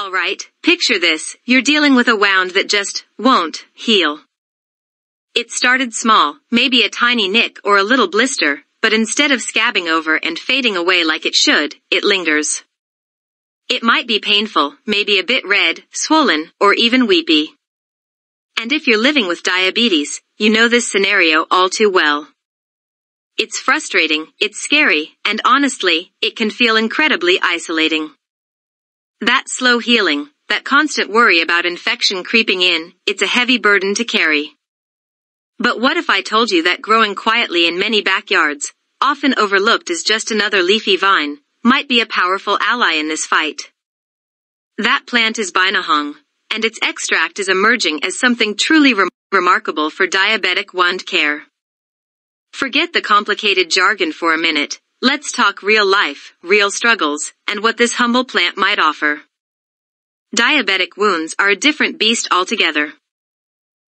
Alright, picture this, you're dealing with a wound that just won't heal. It started small, maybe a tiny nick or a little blister, but instead of scabbing over and fading away like it should, it lingers. It might be painful, maybe a bit red, swollen, or even weepy. And if you're living with diabetes, you know this scenario all too well. It's frustrating, it's scary, and honestly, it can feel incredibly isolating. That slow healing, that constant worry about infection creeping in, it's a heavy burden to carry. But what if I told you that growing quietly in many backyards, often overlooked as just another leafy vine, might be a powerful ally in this fight? That plant is Binahong, and its extract is emerging as something truly remarkable for diabetic wound care. Forget the complicated jargon for a minute. Let's talk real life, real struggles, and what this humble plant might offer. Diabetic wounds are a different beast altogether.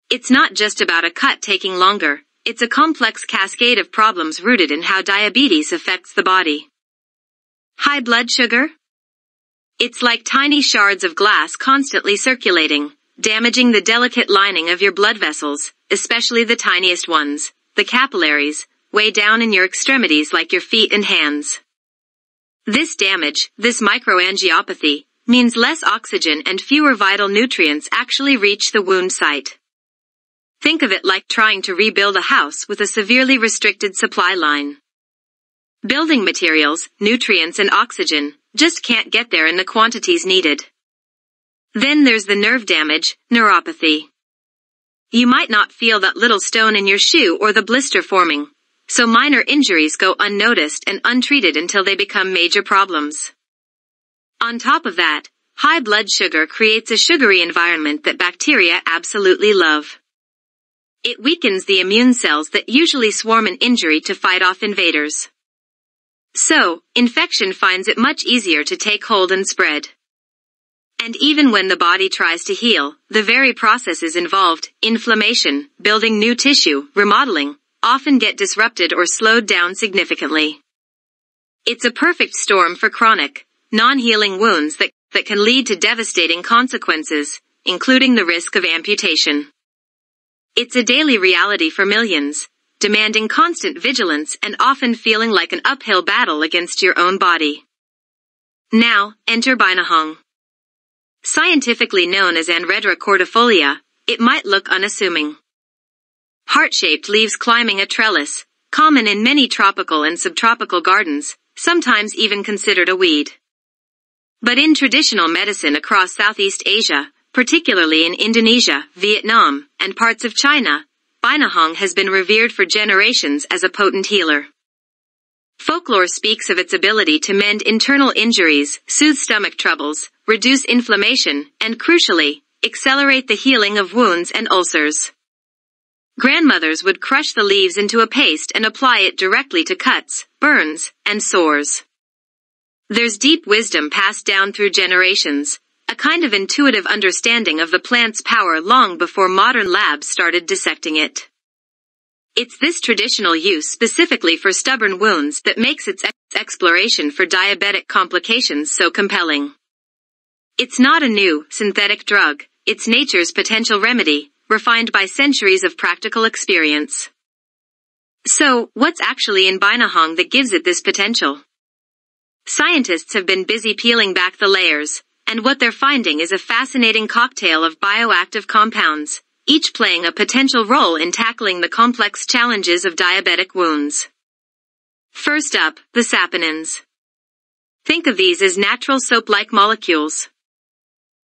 It's not just about a cut taking longer, it's a complex cascade of problems rooted in how diabetes affects the body. High blood sugar? It's like tiny shards of glass constantly circulating, damaging the delicate lining of your blood vessels, especially the tiniest ones, the capillaries, way down in your extremities like your feet and hands. This damage, this microangiopathy, means less oxygen and fewer vital nutrients actually reach the wound site. Think of it like trying to rebuild a house with a severely restricted supply line. Building materials, nutrients and oxygen just can't get there in the quantities needed. Then there's the nerve damage, neuropathy. You might not feel that little stone in your shoe or the blister forming, so minor injuries go unnoticed and untreated until they become major problems. On top of that, high blood sugar creates a sugary environment that bacteria absolutely love. It weakens the immune cells that usually swarm an injury to fight off invaders. So, infection finds it much easier to take hold and spread. And even when the body tries to heal, the very processes involved, inflammation, building new tissue, remodeling, often get disrupted or slowed down significantly. It's a perfect storm for chronic, non-healing wounds that can lead to devastating consequences, including the risk of amputation. It's a daily reality for millions, demanding constant vigilance and often feeling like an uphill battle against your own body. Now, enter Binahong. Scientifically known as Anredra cordifolia, it might look unassuming. Heart-shaped leaves climbing a trellis, common in many tropical and subtropical gardens, sometimes even considered a weed. But in traditional medicine across Southeast Asia, particularly in Indonesia, Vietnam, and parts of China, Binahong has been revered for generations as a potent healer. Folklore speaks of its ability to mend internal injuries, soothe stomach troubles, reduce inflammation, and crucially, accelerate the healing of wounds and ulcers. Grandmothers would crush the leaves into a paste and apply it directly to cuts, burns, and sores. There's deep wisdom passed down through generations, a kind of intuitive understanding of the plant's power long before modern labs started dissecting it. It's this traditional use specifically for stubborn wounds that makes its exploration for diabetic complications so compelling. It's not a new, synthetic drug, it's nature's potential remedy, refined by centuries of practical experience. So, what's actually in Binahong that gives it this potential? Scientists have been busy peeling back the layers, and what they're finding is a fascinating cocktail of bioactive compounds, each playing a potential role in tackling the complex challenges of diabetic wounds. First up, the saponins. Think of these as natural soap-like molecules.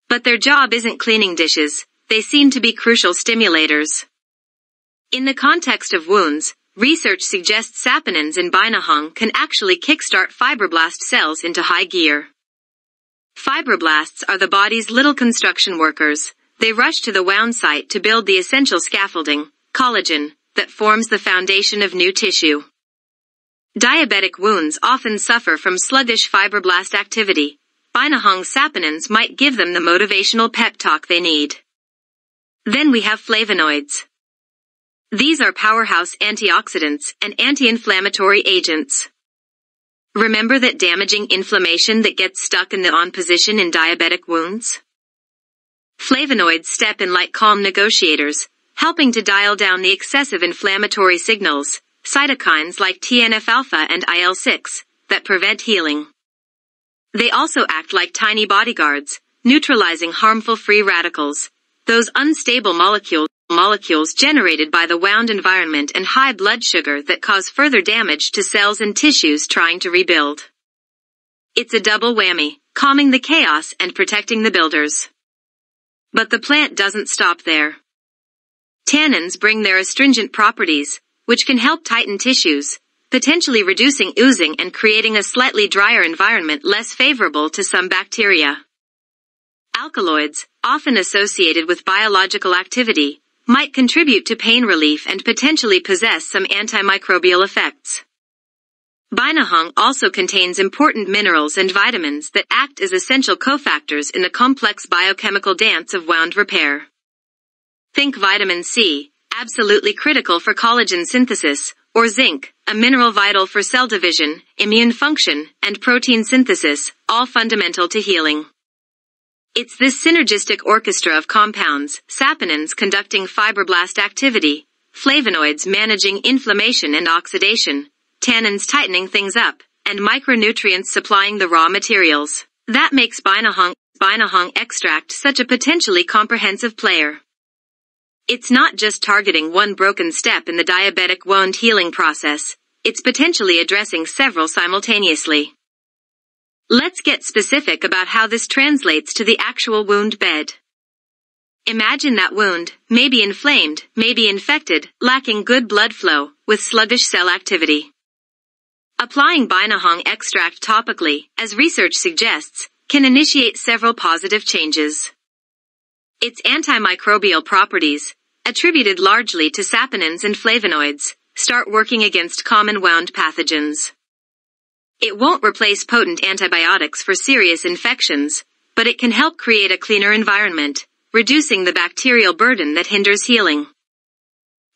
But their job isn't cleaning dishes, they seem to be crucial stimulators. In the context of wounds, research suggests saponins in Binahong can actually kickstart fibroblast cells into high gear. Fibroblasts are the body's little construction workers. They rush to the wound site to build the essential scaffolding, collagen, that forms the foundation of new tissue. Diabetic wounds often suffer from sluggish fibroblast activity. Binahong saponins might give them the motivational pep talk they need. Then we have flavonoids. These are powerhouse antioxidants and anti-inflammatory agents. Remember that damaging inflammation that gets stuck in the on position in diabetic wounds? Flavonoids step in like calm negotiators, helping to dial down the excessive inflammatory signals, cytokines like TNF-alpha and IL-6, that prevent healing. They also act like tiny bodyguards, neutralizing harmful free radicals, those unstable molecules generated by the wound environment and high blood sugar that cause further damage to cells and tissues trying to rebuild. It's a double whammy, calming the chaos and protecting the builders. But the plant doesn't stop there. Tannins bring their astringent properties, which can help tighten tissues, potentially reducing oozing and creating a slightly drier environment less favorable to some bacteria. Alkaloids, often associated with biological activity, might contribute to pain relief and potentially possess some antimicrobial effects. Binahong also contains important minerals and vitamins that act as essential cofactors in the complex biochemical dance of wound repair. Think vitamin C, absolutely critical for collagen synthesis, or zinc, a mineral vital for cell division, immune function, and protein synthesis, all fundamental to healing. It's this synergistic orchestra of compounds, saponins conducting fibroblast activity, flavonoids managing inflammation and oxidation, tannins tightening things up, and micronutrients supplying the raw materials, that makes Binahong extract such a potentially comprehensive player. It's not just targeting one broken step in the diabetic wound healing process, it's potentially addressing several simultaneously. Let's get specific about how this translates to the actual wound bed. Imagine that wound, maybe inflamed, maybe infected, lacking good blood flow, with sluggish cell activity. Applying Binahong extract topically, as research suggests, can initiate several positive changes. Its antimicrobial properties, attributed largely to saponins and flavonoids, start working against common wound pathogens. It won't replace potent antibiotics for serious infections, but it can help create a cleaner environment, reducing the bacterial burden that hinders healing.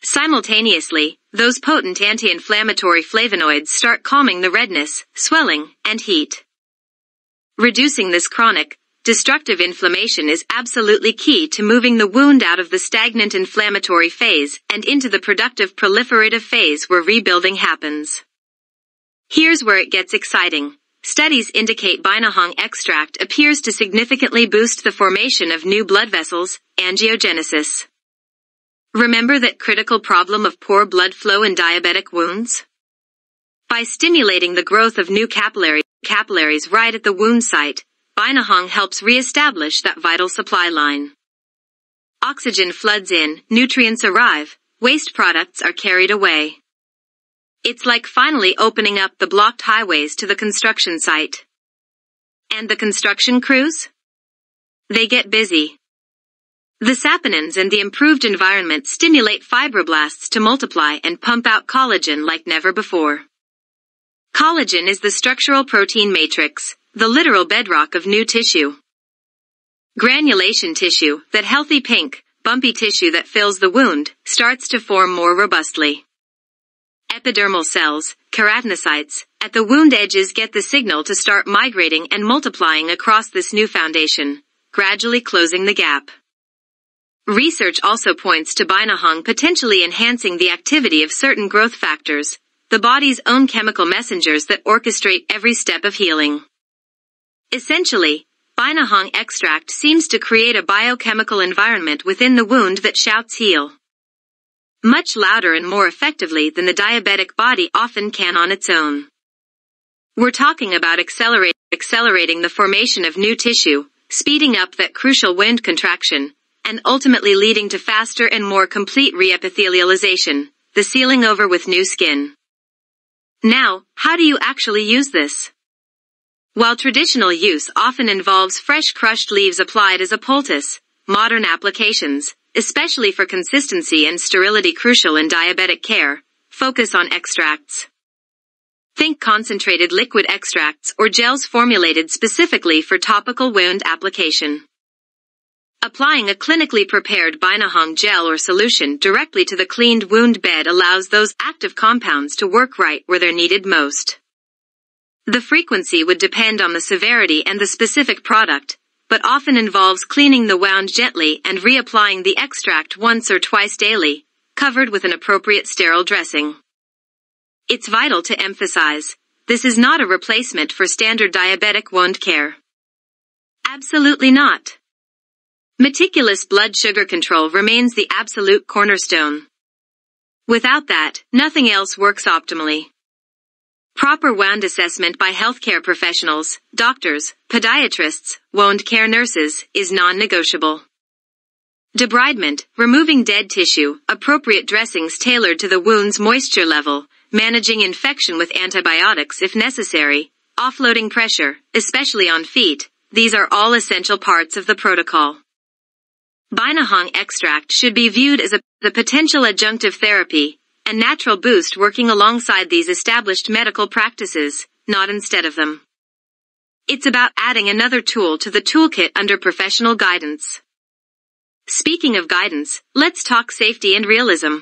Simultaneously, those potent anti-inflammatory flavonoids start calming the redness, swelling, and heat. Reducing this chronic, destructive inflammation is absolutely key to moving the wound out of the stagnant inflammatory phase and into the productive proliferative phase where rebuilding happens. Here's where it gets exciting. Studies indicate Binahong extract appears to significantly boost the formation of new blood vessels, angiogenesis. Remember that critical problem of poor blood flow in diabetic wounds? By stimulating the growth of new capillaries right at the wound site, Binahong helps re-establish that vital supply line. Oxygen floods in, nutrients arrive, waste products are carried away. It's like finally opening up the blocked highways to the construction site. And the construction crews? They get busy. The saponins and the improved environment stimulate fibroblasts to multiply and pump out collagen like never before. Collagen is the structural protein matrix, the literal bedrock of new tissue. Granulation tissue, that healthy pink, bumpy tissue that fills the wound, starts to form more robustly. Epidermal cells, keratinocytes, at the wound edges get the signal to start migrating and multiplying across this new foundation, gradually closing the gap. Research also points to Binahong potentially enhancing the activity of certain growth factors, the body's own chemical messengers that orchestrate every step of healing. Essentially, Binahong extract seems to create a biochemical environment within the wound that shouts heal. Much louder and more effectively than the diabetic body often can on its own. We're talking about accelerating the formation of new tissue, speeding up that crucial wound contraction, and ultimately leading to faster and more complete reepithelialization, the sealing over with new skin. Now, how do you actually use this? While traditional use often involves fresh crushed leaves applied as a poultice, modern applications, especially for consistency and sterility crucial in diabetic care, focus on extracts. Think concentrated liquid extracts or gels formulated specifically for topical wound application. Applying a clinically prepared Binahong gel or solution directly to the cleaned wound bed allows those active compounds to work right where they're needed most. The frequency would depend on the severity and the specific product, but often involves cleaning the wound gently and reapplying the extract once or twice daily, covered with an appropriate sterile dressing. It's vital to emphasize, this is not a replacement for standard diabetic wound care. Absolutely not. Meticulous blood sugar control remains the absolute cornerstone. Without that, nothing else works optimally. Proper wound assessment by healthcare professionals, doctors, podiatrists, wound care nurses, is non-negotiable. Debridement, removing dead tissue, appropriate dressings tailored to the wound's moisture level, managing infection with antibiotics if necessary, offloading pressure, especially on feet, these are all essential parts of the protocol. Binahong extract should be viewed as the potential adjunctive therapy, a natural boost working alongside these established medical practices, not instead of them. It's about adding another tool to the toolkit under professional guidance. Speaking of guidance, let's talk safety and realism.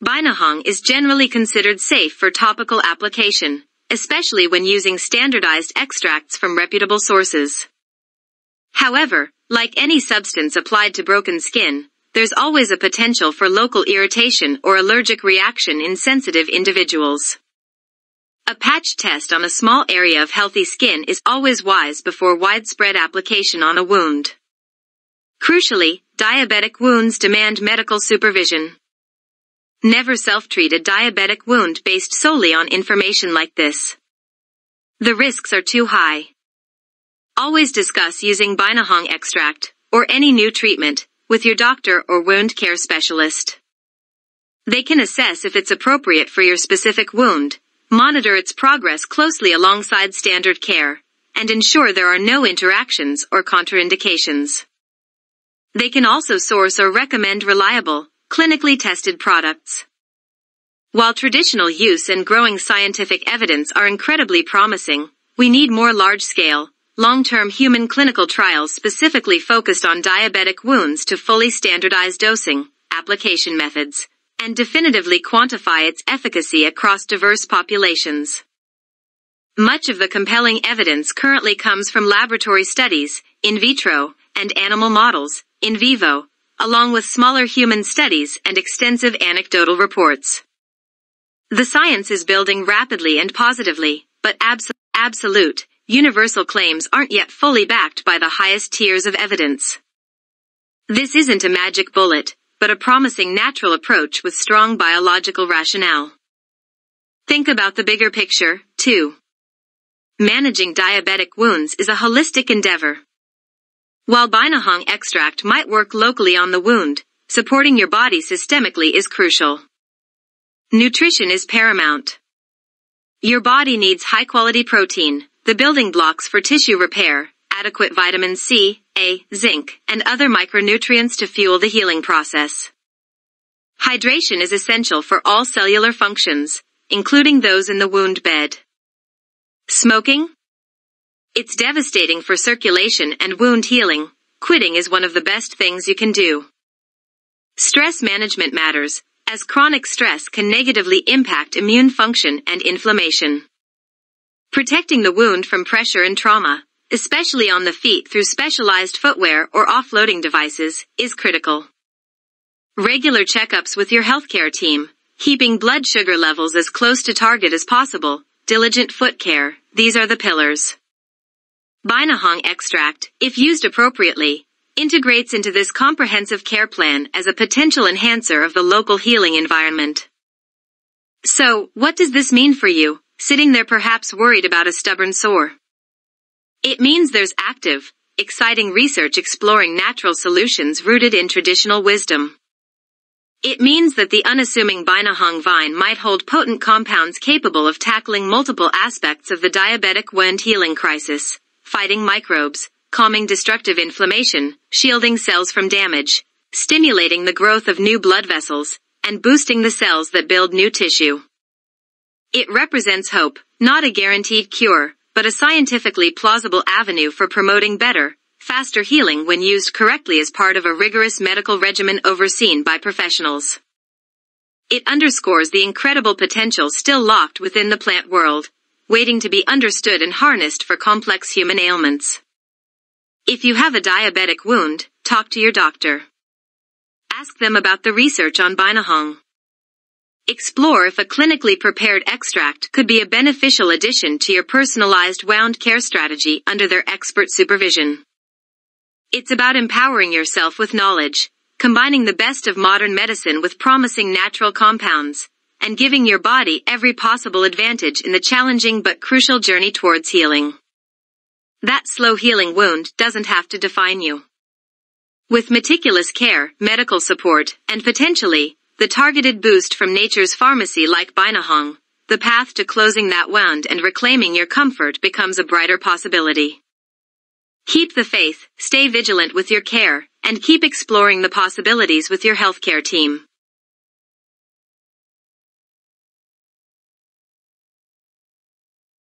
Binahong is generally considered safe for topical application, especially when using standardized extracts from reputable sources. However, like any substance applied to broken skin, there's always a potential for local irritation or allergic reaction in sensitive individuals. A patch test on a small area of healthy skin is always wise before widespread application on a wound. Crucially, diabetic wounds demand medical supervision. Never self-treat a diabetic wound based solely on information like this. The risks are too high. Always discuss using Binahong extract, or any new treatment, with your doctor or wound care specialist. They can assess if it's appropriate for your specific wound, monitor its progress closely alongside standard care, and ensure there are no interactions or contraindications. They can also source or recommend reliable, clinically tested products. While traditional use and growing scientific evidence are incredibly promising, we need more large-scale, long-term human clinical trials specifically focused on diabetic wounds to fully standardize dosing, application methods, and definitively quantify its efficacy across diverse populations. Much of the compelling evidence currently comes from laboratory studies, in vitro, and animal models, in vivo, along with smaller human studies and extensive anecdotal reports. The science is building rapidly and positively, but absolute, universal claims aren't yet fully backed by the highest tiers of evidence. This isn't a magic bullet, but a promising natural approach with strong biological rationale. Think about the bigger picture, too. Managing diabetic wounds is a holistic endeavor. While Binahong extract might work locally on the wound, supporting your body systemically is crucial. Nutrition is paramount. Your body needs high-quality protein, the building blocks for tissue repair, adequate vitamin C, A, zinc, and other micronutrients to fuel the healing process. Hydration is essential for all cellular functions, including those in the wound bed. Smoking? It's devastating for circulation and wound healing. Quitting is one of the best things you can do. Stress management matters, as chronic stress can negatively impact immune function and inflammation. Protecting the wound from pressure and trauma, especially on the feet through specialized footwear or offloading devices, is critical. Regular checkups with your healthcare team, keeping blood sugar levels as close to target as possible, diligent foot care, these are the pillars. Binahong extract, if used appropriately, integrates into this comprehensive care plan as a potential enhancer of the local healing environment. So, what does this mean for you, sitting there perhaps worried about a stubborn sore? It means there's active, exciting research exploring natural solutions rooted in traditional wisdom. It means that the unassuming Binahong vine might hold potent compounds capable of tackling multiple aspects of the diabetic wound healing crisis, fighting microbes, calming destructive inflammation, shielding cells from damage, stimulating the growth of new blood vessels, and boosting the cells that build new tissue. It represents hope, not a guaranteed cure, but a scientifically plausible avenue for promoting better, faster healing when used correctly as part of a rigorous medical regimen overseen by professionals. It underscores the incredible potential still locked within the plant world, waiting to be understood and harnessed for complex human ailments. If you have a diabetic wound, talk to your doctor. Ask them about the research on Binahong. Explore if a clinically prepared extract could be a beneficial addition to your personalized wound care strategy under their expert supervision. It's about empowering yourself with knowledge, combining the best of modern medicine with promising natural compounds, and giving your body every possible advantage in the challenging but crucial journey towards healing. That slow healing wound doesn't have to define you. With meticulous care, medical support, and potentially, the targeted boost from nature's pharmacy like Binahong, the path to closing that wound and reclaiming your comfort becomes a brighter possibility. Keep the faith, stay vigilant with your care, and keep exploring the possibilities with your healthcare team.